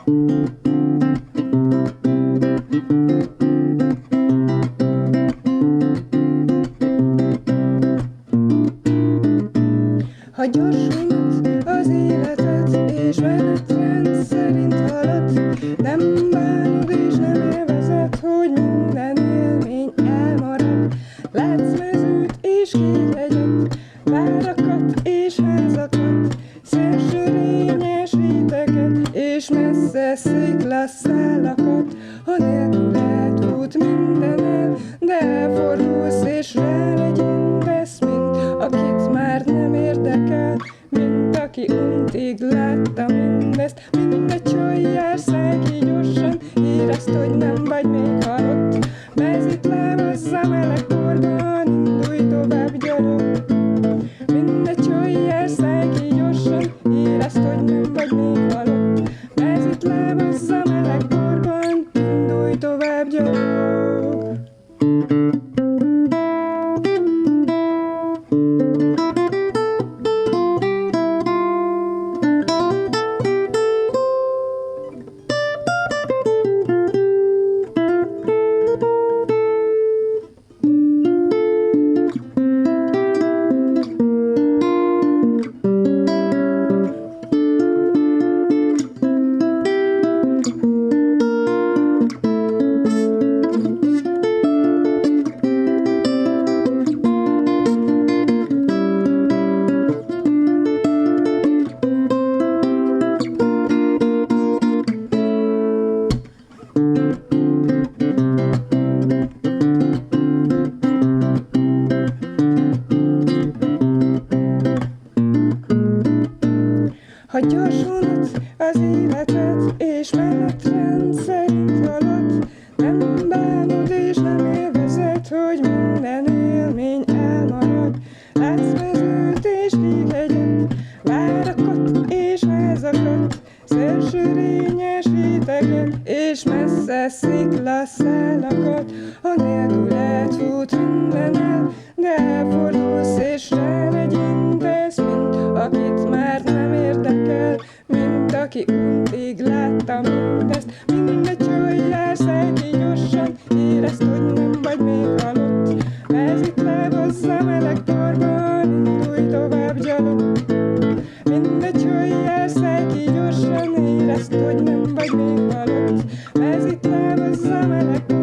Ha gyorsulsz az életed, és menetrend szerint halad, nem bánod és nem élvezed, hogy minden élmény elmarad. Látsz mezőt és kékhegyet, várakat és házakat, szélsőrényes réteget és messze sziklaszszálakat. Ha nélküled fut minden el, de elfordulsz és rálegyintesz, mint akit már nem érdekel, mint aki untig látta mindezt. Mindegy, hogy jársz, szállj ki gyorsan, érezd, hogy nem vagy még halott. Mezitlábazz a meleg porban, indulj tovább, gyalog. Mindegy, hogy jársz, szállj ki gyorsan, érezd, hogy nem vagy még halott. Mezitlábazz a meleg porban, indulj tovább, gyalog. Ha gyorsulsz az életed, és menetrend szerint halad, nem bánod és nem élvezed, hogy minden élmény elmarad. Látsz mezőt és kékhegyet, várakat és házakat, szélsőrényes réteget és messze sziklaszszálakat. Ha nélküled fut minden el, de elfordulsz és rálegyintesz, mint akit már nem érdekel, mint aki untig látta mindezt. Mindegy, hogy jársz, szállj ki gyorsan, érezd, hogy nem vagy még halott. Mezitlábazz a meleg porban, indulj tovább, gyalog. Mindegy, hogy jársz, szállj ki gyorsan, érezd, hogy nem vagy még halott. Mezitlábazz a meleg porban,